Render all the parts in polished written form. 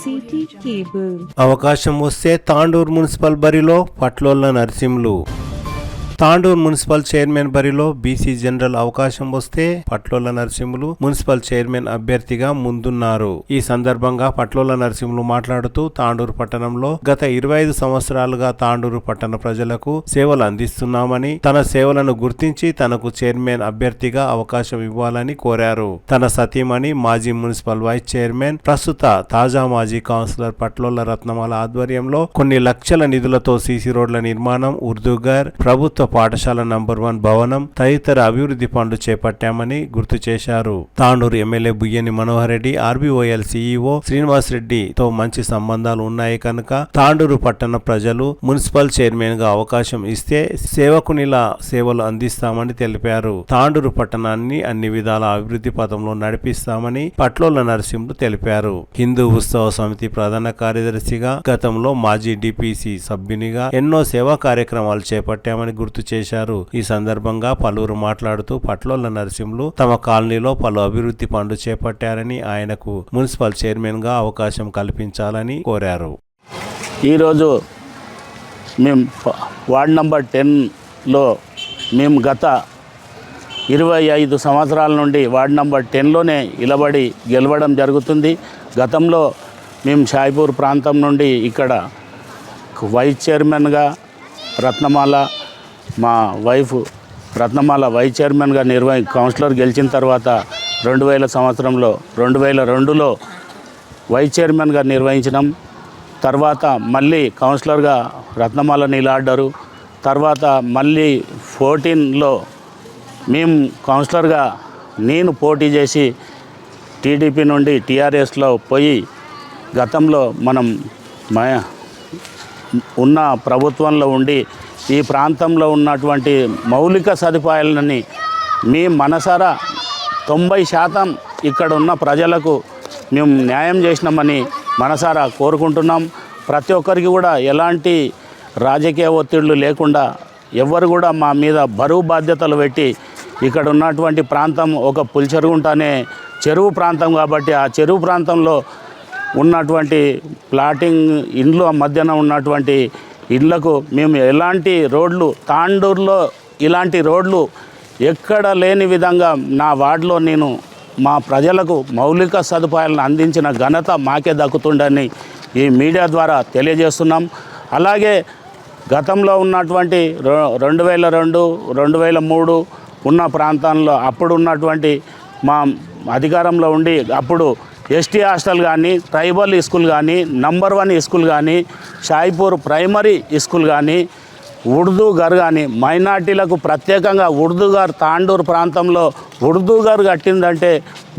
City cable. అవకాశం వస్తే Tandur municipal బరిలో పట్లోళ్ళ నరసింహులు. తాండూరు మున్సిపల్ చైర్మన్ బరిలో బీసీ జనరల్ అవకాశం వస్తే పట్లోళ్ళ నరసింహులు మున్సిపల్ చైర్మన్ అభ్యర్థిగా ముందున్నారు. ఈ సందర్భంగా పట్లోళ్ళ నరసింహులు మాట్లాడుతూ తాండూరు పట్టణంలో గత 25 సంవత్సరాలుగా తాండూరు పట్టణ ప్రజలకు సేవలు అందిస్తున్నామని, తన సేవలను గుర్తించి తనకు చైర్మన్ అభ్యర్థిగా అవకాశం ఇవ్వాలని కోరారు. తన సతీమణి మాజీ మున్సిపల్ వైస్ చైర్మన్, ప్రస్తుత తాజా మాజీ కౌన్సిలర్ పట్లోళ్ళ రత్నమాల ఆధ్వర్యంలో కొన్ని లక్షల నిధులతో సీసీ రోడ్ల నిర్మాణం, ఉర్దూగర్, ప్రభుత్వ పాఠశాల నంబర్ 1 భవనం తదితర అభివృద్ధి పనులు చేపట్టామని గుర్తు చేశారు. తాండూరు ఎమ్మెల్యే బుయ్యని మనోహర్ రెడ్డి, ఆర్బీఓఎల్ సీఈఓ శ్రీనివాస్ రెడ్డితో మంచి సంబంధాలు ఉన్నాయి కనుక తాండూరు పట్టణ ప్రజలు మున్సిపల్ చైర్మన్ గా అవకాశం ఇస్తే సేవకునిలా సేవలు అందిస్తామని తెలిపారు. తాండూరు పట్టణాన్ని అన్ని విధాల అభివృద్ధి పథంలో నడిపిస్తామని పట్లోళ్ళ నరసింహులు తెలిపారు. హిందూ ఉత్సవ సమితి ప్రధాన కార్యదర్శిగా, గతంలో మాజీ డిపిసి సభ్యునిగా ఎన్నో సేవా కార్యక్రమాలు చేపట్టామని గుర్తు చేశారు. ఈ సందర్భంగా పలువురు మాట్లాడుతూ పట్లోళ్ళ నరసింహులు తమ కాలనీలో పలు అభివృద్ధి పనులు చేపట్టారని, ఆయనకు మున్సిపల్ చైర్మన్ గా అవకాశం కల్పించాలని కోరారు. ఈరోజు మేము వార్డ్ నంబర్ 10లో మేము గత 25 సంవత్సరాల నుండి వార్డ్ నంబర్ 10లోనే నిలబడి గెలవడం జరుగుతుంది. గతంలో మేము షాయిపూర్ ప్రాంతం నుండి ఇక్కడ వైస్ చైర్మన్గా రత్నమాల, మా వైఫ్ రత్నమాల వైస్ చైర్మన్గా కౌన్సిలర్ గెలిచిన తర్వాత 2000 సంవత్సరంలో 2002లో వైస్ చైర్మన్గా నిర్వహించినాం. తర్వాత మళ్ళీ కౌన్సిలర్గా రత్నమాల నిలబడ్డారు. తర్వాత మళ్ళీ 14లో మేము కౌన్సిలర్గా నేను పోటీ చేసి టీడీపీ నుండి టీఆర్ఎస్లో పోయి, గతంలో మనం ఉన్న ప్రభుత్వంలో ఉండి ఈ ప్రాంతంలో ఉన్నటువంటి మౌలిక సదుపాయాలని మీ మనసారా 90% ఇక్కడ ఉన్న ప్రజలకు మేము న్యాయం చేసినామని మనసారా కోరుకుంటున్నాం. ప్రతి ఒక్కరికి కూడా ఎలాంటి రాజకీయ ఒత్తిళ్లు లేకుండా ఎవ్వరు కూడా మా మీద బరువు బాధ్యతలు పెట్టి, ఇక్కడ ఉన్నటువంటి ప్రాంతం ఒక పులిచెరుగుంట అనే చెరువు ప్రాంతం కాబట్టి ఆ చెరువు ప్రాంతంలో ఉన్నటువంటి ప్లాటింగ్ ఇండ్లు మధ్యన ఉన్నటువంటి ఇళ్లకు మేము ఎలాంటి రోడ్లు, తాండూరులో ఇలాంటి రోడ్లు ఎక్కడ లేని విధంగా నా వార్డులో నేను మా ప్రజలకు మౌలిక సదుపాయాలను అందించిన ఘనత మాకే దక్కుతుందని ఈ మీడియా ద్వారా తెలియజేస్తున్నాం. అలాగే గతంలో ఉన్నటువంటి 2002, 2003 ఉన్న ప్రాంతాల్లో అప్పుడు ఉన్నటువంటి మా అధికారంలో ఉండి అప్పుడు ఎస్టీ హాస్టల్ కానీ, ట్రైబల్ స్కూల్ కానీ, నంబర్ 1 స్కూల్ కానీ, షాయిపూర్ ప్రైమరీ స్కూల్ కానీ, ఉర్దూగర్ కానీ, మైనార్టీలకు ప్రత్యేకంగా ఉర్దూగర్ తాండూరు ప్రాంతంలో ఉర్దూగర్ కట్టిందంటే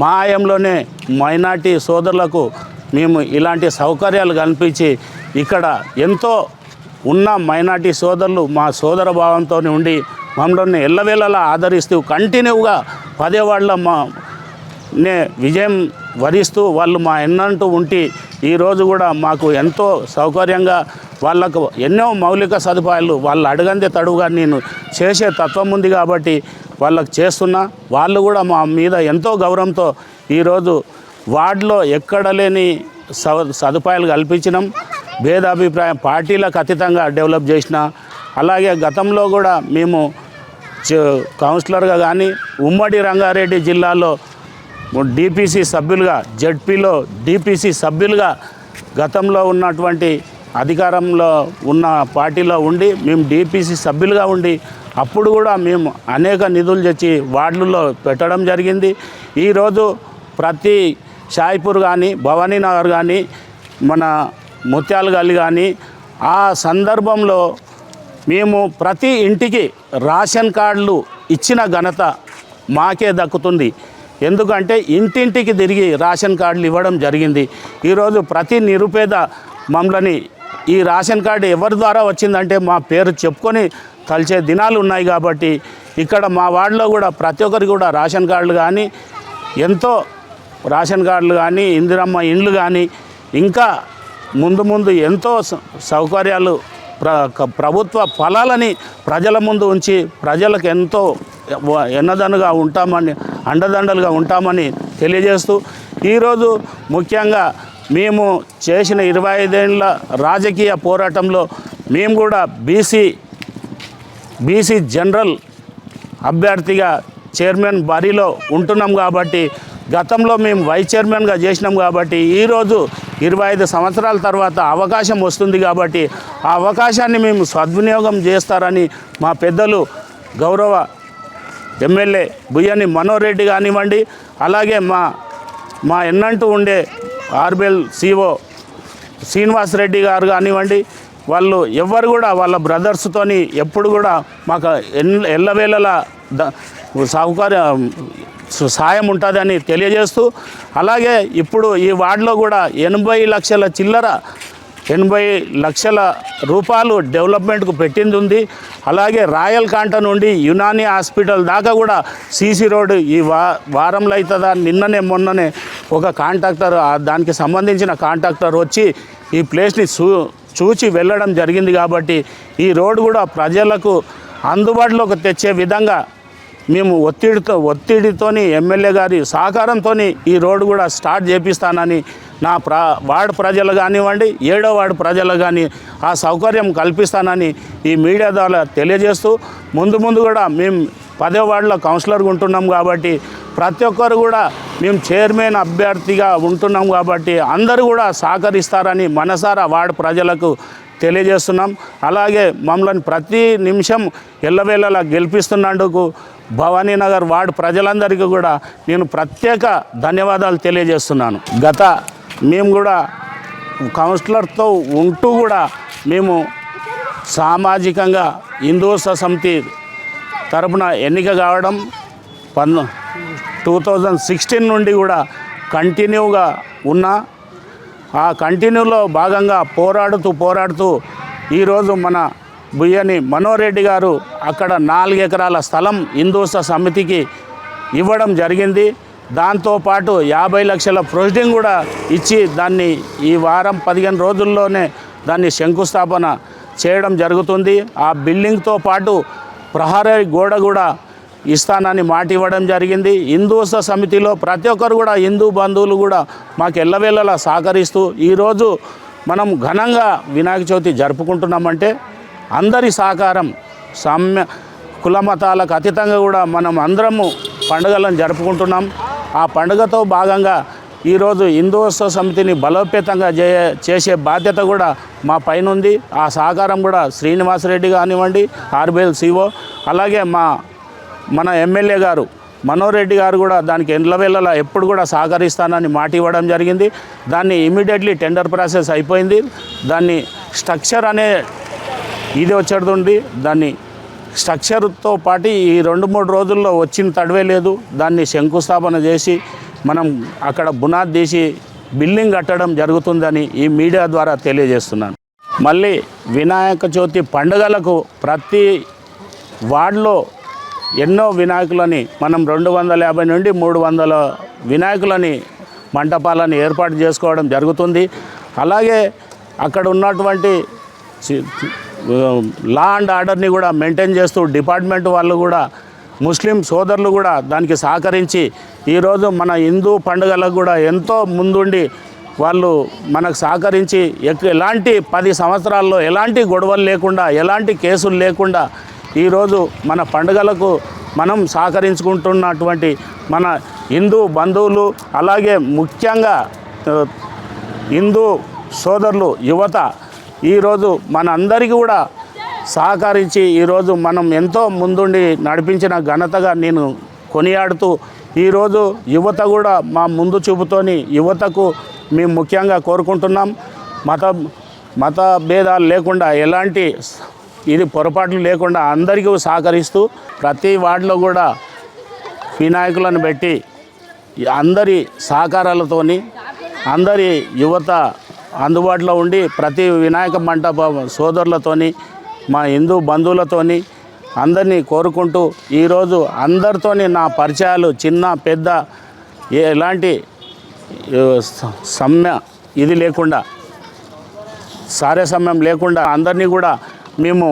మా ఆయంలోనే మైనార్టీ సోదరులకు మేము ఇలాంటి సౌకర్యాలు కల్పించి ఇక్కడ ఎంతో ఉన్న మైనార్టీ సోదరులు మా సోదర భావంతో ఉండి మమ్మల్ని ఎల్లవేళలా ఆదరిస్తూ కంటిన్యూగా 10 వార్డుల విజయం వరిస్తూ వాళ్ళు మా ఎన్నంటూ ఉండి ఈరోజు కూడా మాకు ఎంతో సౌకర్యంగా వాళ్ళకు ఎన్నో మౌలిక సదుపాయాలు వాళ్ళు అడగందే తడువుగా నేను చేసే తత్వం ఉంది కాబట్టి వాళ్ళకు చేస్తున్నా. వాళ్ళు కూడా మా మీద ఎంతో గౌరవంతో ఈరోజు వార్డులో ఎక్కడ లేని సదుపాయాలు కల్పించినాం. భేదాభిప్రాయం పార్టీలకు అతీతంగా డెవలప్ చేసిన. అలాగే గతంలో కూడా మేము కౌన్సిలర్గా కానీ ఉమ్మడి రంగారెడ్డి జిల్లాలో డిపిసి సభ్యులుగా, జెడ్పీలో డిపిసి సభ్యులుగా గతంలో ఉన్నటువంటి అధికారంలో ఉన్న పార్టీలో ఉండి మేము డిపిసి సభ్యులుగా ఉండి అప్పుడు కూడా మేము అనేక నిధులు తెచ్చి వార్డులలో పెట్టడం జరిగింది. ఈరోజు ప్రతి షాయిపూర్ కానీ, భవానీనగర్ కానీ, మన ముత్యాల గల్లి కానీ ఆ సందర్భంలో మేము ప్రతి ఇంటికి రేషన్ కార్డులు ఇచ్చిన ఘనత మాకే దక్కుతుంది. ఎందుకంటే ఇంటింటికి తిరిగి రేషన్ కార్డులు ఇవ్వడం జరిగింది. ఈరోజు ప్రతి నిరుపేద మమ్మల్ని ఈ రేషన్ కార్డు ఎవరి ద్వారా వచ్చిందంటే మా పేరు చెప్పుకొని తలిచే దినాలు ఉన్నాయి. కాబట్టి ఇక్కడ మా వార్డులో కూడా ప్రతి ఒక్కరికి కూడా రేషన్ కార్డులు కానీ, ఎంతో రేషన్ కార్డులు కానీ, ఇందిరమ్మ ఇండ్లు కానీ, ఇంకా ముందు ఎంతో సౌకర్యాలు ప్రభుత్వ ఫలాలని ప్రజల ముందు ఉంచి ప్రజలకు ఎంతో ఎన్నదనుగా ఉంటామని, అండదండలుగా ఉంటామని తెలియజేస్తూ ఈరోజు ముఖ్యంగా మేము చేసిన 25 ఏళ్ళ రాజకీయ పోరాటంలో మేము కూడా బీసీ జనరల్ అభ్యర్థిగా చైర్మన్ బరిలో ఉంటున్నాం కాబట్టి, గతంలో మేము వైస్ చైర్మన్గా చేసినాం కాబట్టి, ఈరోజు 25 సంవత్సరాల తర్వాత అవకాశం వస్తుంది కాబట్టి ఆ అవకాశాన్ని మేము సద్వినియోగం చేస్తారని మా పెద్దలు గౌరవ ఎమ్మెల్యే బుయ్యని మనోహర్ రెడ్డి కానివ్వండి, అలాగే మా ఎన్నంటూ ఉండే ఆర్బెల్ సిఓ శ్రీనివాస్ రెడ్డి గారు కానివ్వండి, వాళ్ళు ఎవ్వరు కూడా వాళ్ళ బ్రదర్స్తోని ఎప్పుడు కూడా మాకు ఎల్లవేళలా సాయం ఉంటుందని తెలియజేస్తూ, అలాగే ఇప్పుడు ఈ వార్డులో కూడా 80 లక్షల రూపాయలు డెవలప్మెంట్కు పెట్టింది ఉంది. అలాగే రాయల్ కాంట నుండి యునాని హాస్పిటల్ దాకా కూడా సీసీ రోడ్డు ఈ వారంలో అవుతుందా, మొన్ననే ఒక కాంట్రాక్టర్ దానికి సంబంధించిన కాంట్రాక్టర్ వచ్చి ఈ ప్లేస్ని చూచి వెళ్ళడం జరిగింది. కాబట్టి ఈ రోడ్డు కూడా ప్రజలకు అందుబాటులోకి తెచ్చే విధంగా మేము ఒత్తిడితోని ఎమ్మెల్యే గారి సహకారంతో ఈ రోడ్డు కూడా స్టార్ట్ చేపిస్తానని నా వార్డు ప్రజలు కానివ్వండి, 7వ వార్డు ప్రజలు కానీ ఆ సౌకర్యం కల్పిస్తానని ఈ మీడియా ద్వారా తెలియజేస్తూ, ముందు కూడా మేము 10వ వార్డులో కౌన్సిలర్గా ఉంటున్నాం కాబట్టి ప్రతి ఒక్కరు కూడా మేము చైర్మన్ అభ్యర్థిగా ఉంటున్నాం కాబట్టి అందరూ కూడా సహకరిస్తారని మనసారా వార్డు ప్రజలకు తెలియజేస్తున్నాం. అలాగే మమ్మల్ని ప్రతి నిమిషం ఎల్లవేళలా గెలిపిస్తున్నందుకు భవానీనగర్ వార్డు ప్రజలందరికీ కూడా నేను ప్రత్యేక ధన్యవాదాలు తెలియజేస్తున్నాను. మేము కూడా కౌన్సిలర్తో ఉంటూ కూడా మేము సామాజికంగా హిందూ సమితి తరపున ఎన్నిక కావడం 2016 నుండి కూడా కంటిన్యూగా ఉన్నా. ఆ కంటిన్యూలో భాగంగా పోరాడుతూ ఈరోజు మన బుయ్యని మనోహర్ రెడ్డి గారు అక్కడ 4 ఎకరాల స్థలం హిందూ సమితికి ఇవ్వడం జరిగింది. దాంతోపాటు 50 లక్షల ప్రొసీడింగ్ కూడా ఇచ్చి దాన్ని ఈ వారం 15 రోజుల్లోనే దాన్ని శంకుస్థాపన చేయడం జరుగుతుంది. ఆ బిల్డింగ్తో పాటు ప్రహరీ గోడ కూడా ఇస్తానని మాట ఇవ్వడం జరిగింది. హిందూ సమితిలో ప్రతి ఒక్కరు కూడా హిందూ బంధువులు కూడా మాకు ఎల్లవేళలా సహకరిస్తూ ఈరోజు మనం ఘనంగా వినాయక చవితి జరుపుకుంటున్నామంటే అందరి సహకారం, కుల మతాలకు అతీతంగా కూడా మనం అందరము పండుగలను జరుపుకుంటున్నాం. ఆ పండుగతో భాగంగా ఈరోజు హిందూ సమితిని బలోపేతంగా చేసే బాధ్యత కూడా మా పైన ఉంది. ఆ సహకారం కూడా శ్రీనివాస్ రెడ్డి కానివ్వండి, ఆర్బెల్ సిఓ, అలాగే మన ఎమ్మెల్యే గారు మనోహర్ రెడ్డి గారు కూడా దానికి ఎల్లవేళలా ఎప్పుడు కూడా సహకరిస్తానని మాట ఇవ్వడం జరిగింది. దాన్ని ఇమీడియట్లీ టెండర్ ప్రాసెస్ అయిపోయింది. దాన్ని స్ట్రక్చర్ అనే ఇది వచ్చేది, దాన్ని స్ట్రక్చర్తో పాటు ఈ 2-3 రోజుల్లో వచ్చిన తడవే లేదు. దాన్ని శంకుస్థాపన చేసి మనం అక్కడ బునాది తీసి బిల్డింగ్ కట్టడం జరుగుతుందని ఈ మీడియా ద్వారా తెలియజేస్తున్నాను. మళ్ళీ వినాయక చవితి పండుగలకు ప్రతి వార్డులో ఎన్నో వినాయకులని మనం 250 నుండి 300 వినాయకులని మంటపాలని ఏర్పాటు చేసుకోవడం జరుగుతుంది. అలాగే అక్కడ ఉన్నటువంటి లా అండ్ ఆర్డర్ని కూడా మెయింటైన్ చేస్తూ డిపార్ట్మెంట్ వాళ్ళు కూడా ముస్లిం సోదరులు కూడా దానికి సహకరించి ఈరోజు మన హిందూ పండుగలకు కూడా ఎంతో ముందుండి వాళ్ళు మనకు సహకరించి ఎలాంటి 10 సంవత్సరాల్లో ఎలాంటి గొడవలు లేకుండా, ఎలాంటి కేసులు లేకుండా ఈరోజు మన పండుగలకు మనం సహకరించుకుంటున్నటువంటి మన హిందూ బంధువులు, అలాగే ముఖ్యంగా హిందూ సోదరులు, యువత ఈరోజు మన అందరికీ కూడా సహకరించి ఈరోజు మనం ఎంతో ముందుండి నడిపించిన ఘనతగా నేను కొనియాడుతూ, ఈరోజు యువత కూడా మా ముందు చూపుతోని యువతకు మేము ముఖ్యంగా కోరుకుంటున్నాం. మత భేదాలు లేకుండా, ఎలాంటి ఇది పొరపాట్లు లేకుండా అందరికీ సహకరిస్తూ ప్రతి వార్డులో కూడా వినాయకులను పెట్టి అందరి సహకారాలతోని అందరి యువత అందుబాటులో ఉండి ప్రతి వినాయక మంటప సోదరులతోని మా హిందూ బంధువులతోని అందరినీ కోరుకుంటూ ఈరోజు అందరితోని నా పరిచయాలు చిన్న పెద్ద ఎలాంటి ఇది లేకుండా, సారసమ్యం లేకుండా అందరినీ కూడా మేము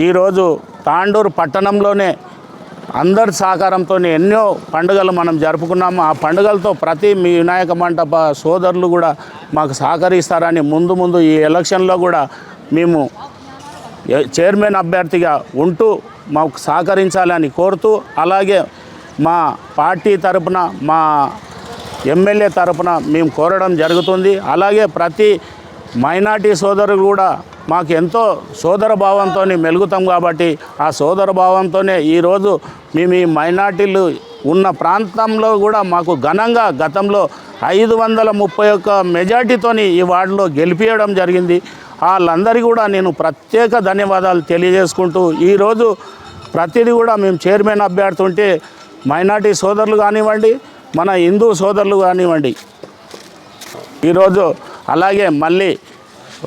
ఈరోజు తాండూరు పట్టణంలోనే అందరి సహకారంతో ఎన్నో పండుగలు మనం జరుపుకున్నాము. ఆ పండుగలతో ప్రతి మీ వినాయక మంటప సోదరులు కూడా మాకు సహకరిస్తారని ముందు ఈ ఎలక్షన్లో కూడా మేము చైర్మన్ అభ్యర్థిగా ఉంటూ మాకు సహకరించాలని కోరుతూ, అలాగే మా పార్టీ తరపున మా ఎమ్మెల్యే తరపున మేము కోరడం జరుగుతుంది. అలాగే ప్రతి మైనార్టీ సోదరులు కూడా మాకు ఎంతో సోదర భావంతో మెలుగుతాం కాబట్టి ఆ సోదర భావంతోనే ఈరోజు మేము ఈ మైనార్టీలు ఉన్న ప్రాంతంలో కూడా మాకు ఘనంగా గతంలో 531 మెజార్టీతోని ఈ వార్డులో గెలిపించడం జరిగింది. వాళ్ళందరికీ కూడా నేను ప్రత్యేక ధన్యవాదాలు తెలియజేసుకుంటూ, ఈరోజు ప్రతిదీ కూడా మేము చైర్మన్ అభ్యర్థి ఉంటే మైనార్టీ సోదరులు కానివ్వండి, మన హిందూ సోదరులు కానివ్వండి, ఈరోజు అలాగే మళ్ళీ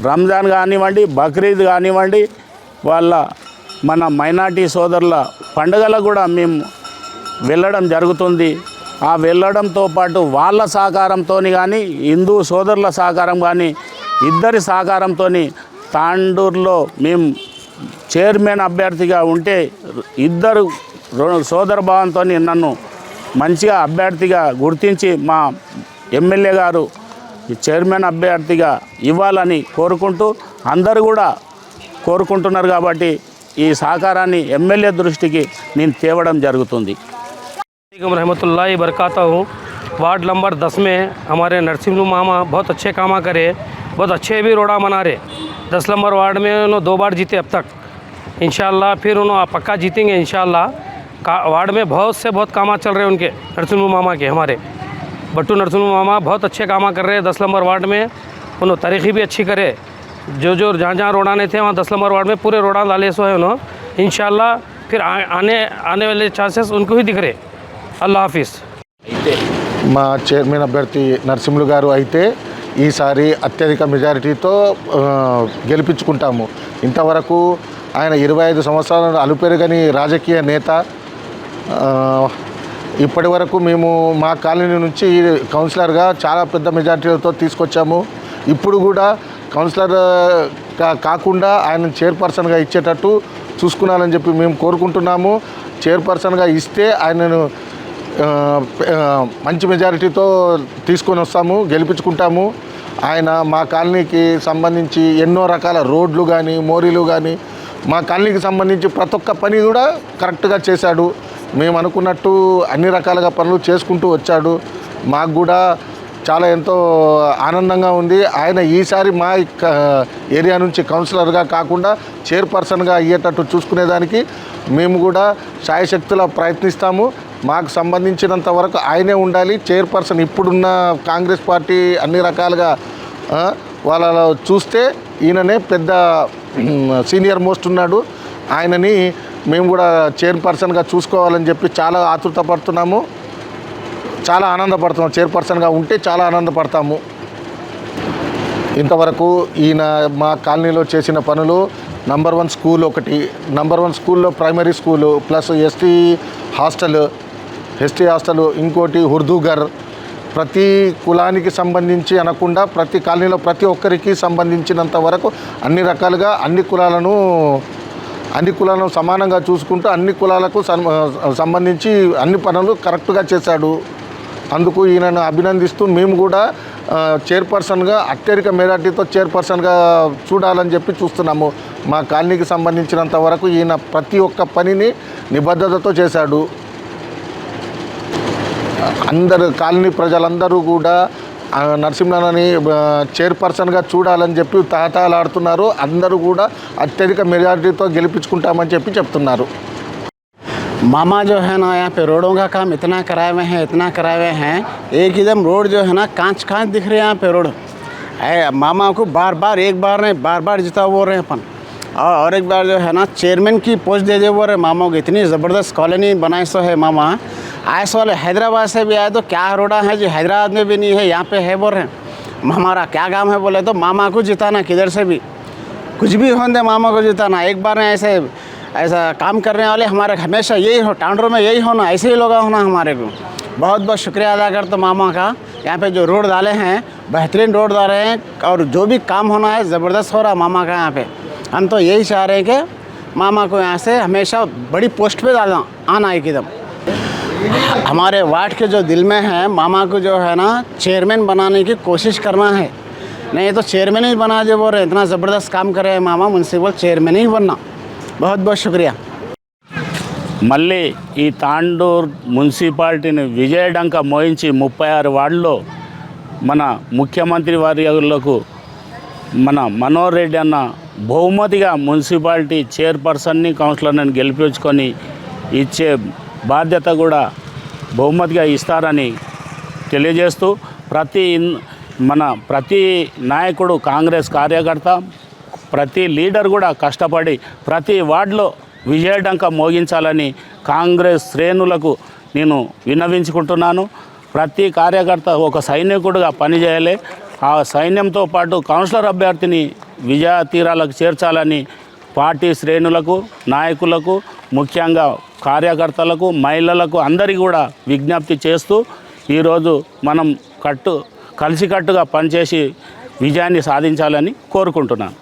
రంజాన్ కానివ్వండి, బక్రీద్ కానివ్వండి, మన మైనార్టీ సోదరుల పండుగలకు కూడా మేము వెళ్ళడం జరుగుతుంది. ఆ వెళ్ళడంతో పాటు వాళ్ళ సహకారంతో కానీ హిందూ సోదరుల సహకారం కానీ ఇద్దరి సహకారంతో తాండూరులో మేము చైర్మన్ అభ్యర్థిగా ఉంటే ఇద్దరు సోదర భావంతో నన్ను మంచిగా అభ్యర్థిగా గుర్తించి మా ఎమ్మెల్యే గారు చైర్మన్ అభ్యర్థిగా ఇవ్వాలని కోరుకుంటూ, అందరూ కూడా కోరుకుంటున్నారు కాబట్టి ఈ సహకారాన్ని ఎమ్మెల్యే దృష్టికి నేను తేవడం జరుగుతుంది. रहमतुल्लाहि बरकातहू। वार्ड नंबर 10 में हमारे नरसिंह मामा बहुत अच्छे काम करे, बहुत अच्छे भी रोड़ा बना रहे। 10 नंबर वार्ड में उन्होंने 2 बार जीते अब तक, इंशाल्लाह फिर उन्होंने पक्का जीतेंगे इंशाल्लाह। वार्ड में बहुत काम चल रहे हैं उनके, नरसिंह मामा के, हमारे बट्टू नरसिंह मामा बहुत अच्छे काम कर रहे हैं 10 नंबर वार्ड में। उन्होंने तारीखी भी अच्छी करे, जो जहाँ रोड़ाने थे वहाँ 10 नंबर वार्ड में पूरे रोड़ा डाले सो है उन्होंने, इंशाल्लाह फिर आने वाले चांसेस उनको ही दिख रहे। అల్లా హాఫీజ్. మా చైర్మన్ అభ్యర్థి నరసింహులు గారు అయితే ఈసారి అత్యధిక మెజారిటీతో గెలిపించుకుంటాము. ఇంతవరకు ఆయన 25 సంవత్సరాలు అలుపెరగని రాజకీయ నేత. ఇప్పటి వరకు మేము మా కాలనీ నుంచి కౌన్సిలర్గా చాలా పెద్ద మెజారిటీలతో తీసుకొచ్చాము. ఇప్పుడు కూడా కౌన్సిలర్ కాకుండా ఆయన చైర్పర్సన్గా ఇచ్చేటట్టు చూసుకున్నారని చెప్పి మేము కోరుకుంటున్నాము. చైర్పర్సన్గా ఇస్తే ఆయనను మంచి మెజారిటీతో తీసుకొని వస్తాము, గెలిపించుకుంటాము. ఆయన మా కాలనీకి సంబంధించి ఎన్నో రకాల రోడ్లు కానీ మోరీలు కానీ మా కాలనీకి సంబంధించి ప్రతి ఒక్క పని కూడా కరెక్ట్గా చేశాడు. మేము అనుకున్నట్టు అన్ని రకాలుగా పనులు చేసుకుంటూ వచ్చాడు. మాకు కూడా చాలా ఎంతో ఆనందంగా ఉంది. ఆయన ఈసారి మా ఏరియా నుంచి కౌన్సిలర్గా కాకుండా చైర్పర్సన్గా అయ్యేటట్టు చూసుకునేదానికి మేము కూడా శాయశక్తులా ప్రయత్నిస్తాము. మాకు సంబంధించినంత వరకు ఆయనే ఉండాలి చైర్పర్సన్. ఇప్పుడున్న కాంగ్రెస్ పార్టీ అన్ని రకాలుగా వాళ్ళలో చూస్తే ఈయననే పెద్ద సీనియర్ మోస్ట్ ఉన్నాడు. ఆయనని మేము కూడా చైర్పర్సన్గా చూసుకోవాలని చెప్పి చాలా ఆతృత పడుతున్నాము, చాలా ఆనందపడుతున్నాము. చైర్పర్సన్గా ఉంటే చాలా ఆనందపడతాము. ఇంతవరకు ఈయన మా కాలనీలో చేసిన పనులు నంబర్ 1 స్కూల్ ఒకటి, నంబర్ 1 స్కూల్లో primary school plus ST hostel, ఇంకోటి ఉర్దూగర్. ప్రతి కులానికి సంబంధించి అనకుండా ప్రతి కాలనీలో ప్రతి ఒక్కరికి సంబంధించినంత వరకు అన్ని రకాలుగా అన్ని కులాలను సమానంగా చూసుకుంటూ అన్ని కులాలకు సంబంధించి అన్ని పనులు కరెక్ట్గా చేశాడు. అందుకు ఈయనను అభినందిస్తూ మేము కూడా చైర్పర్సన్గా అత్యధిక మెజార్టీతో చైర్పర్సన్గా చూడాలని చెప్పి చూస్తున్నాము. మా కాలనీకి సంబంధించినంత వరకు ఈయన ప్రతి ఒక్క పనిని నిబద్ధతతో చేశాడు. అందరు కాలనీ ప్రజలందరూ కూడా నరసింహని చైర్పర్సన్గా చూడాలని చెప్పి తహతహలాడుతున్నారు. అందరూ కూడా అత్యధిక మెజారిటీతో గెలిపించుకుంటామని చెప్పి చెప్తున్నారు. मामा जो है ना यहाँ पे रोडों का काम इतना कराए हुए हैं, एक एकदम रोड जो है ना कांच दिख रहे हैं यहाँ पे रोड। मामा को एक बार नहीं बार जिता बोल रहे हैं अपन, और एक बार जो है ना चेयरमैन की पोस्ट दे बोल रहे मामा को। इतनी ज़बरदस्त कॉलोनी बनाई सो है मामा। आए सो वाले हैदराबाद से भी आए तो क्या रोडा है जो हैदराबाद में भी नहीं है, यहाँ पे है बोल रहे हैं। हमारा क्या काम है बोले तो मामा को जिताना, किधर से भी कुछ भी होने दे मामा को जिताना। एक बार ऐसा काम करने वाले हमारे हमेशा यही हो, टांडोर में यही होना, ऐसे ही लोग होना हमारे को। बहुत शुक्रिया अदा करते मामा का। यहाँ पे जो रोड डाले हैं बेहतरीन रोड डाले हैं, और जो भी काम होना है ज़बरदस्त हो रहा मामा का यहाँ पे। हम तो यही चाह रहे हैं कि मामा को यहाँ से हमेशा बड़ी पोस्ट पे डालना आना एकदम। हमारे वार्ड के जो दिल में है मामा को जो है ना चेयरमैन बनाने की कोशिश करना है। नहीं तो चेयरमैन ही बना दे बोल रहे, इतना ज़बरदस्त काम करे मामा, म्यूनसिपल चेयरमैन ही बनना। बहुत बहुत शुक्रिया। మళ్ళీ ఈ తాండూర్ మున్సిపాలిటీని విజయడంక మోయించి 36 వార్డులో మన ముఖ్యమంత్రి వర్యులకు మన మనోహర్ రెడ్డి అన్న బహుమతిగా మున్సిపాలిటీ చైర్పర్సన్ని కౌన్సిలర్ని గెలిపించుకొని ఇచ్చే బాధ్యత కూడా బహుమతిగా ఇస్తారని తెలియజేస్తూ ప్రతి నాయకుడు, కాంగ్రెస్ కార్యకర్త, ప్రతి లీడర్ కూడా కష్టపడి ప్రతి వార్డులో విజయడంక మోగించాలని కాంగ్రెస్ శ్రేణులకు నేను విన్నవించుకుంటున్నాను. ప్రతి కార్యకర్త ఒక సైనికుడిగా పనిచేయాలి. ఆ సైన్యంతో పాటు కౌన్సిలర్ అభ్యర్థిని విజయ తీరాలకు చేర్చాలని పార్టీ శ్రేణులకు, నాయకులకు, ముఖ్యంగా కార్యకర్తలకు, మహిళలకు అందరికీ కూడా విజ్ఞప్తి చేస్తూ ఈరోజు మనం కలిసికట్టుగా పనిచేసి విజయాన్ని సాధించాలని కోరుకుంటున్నాను.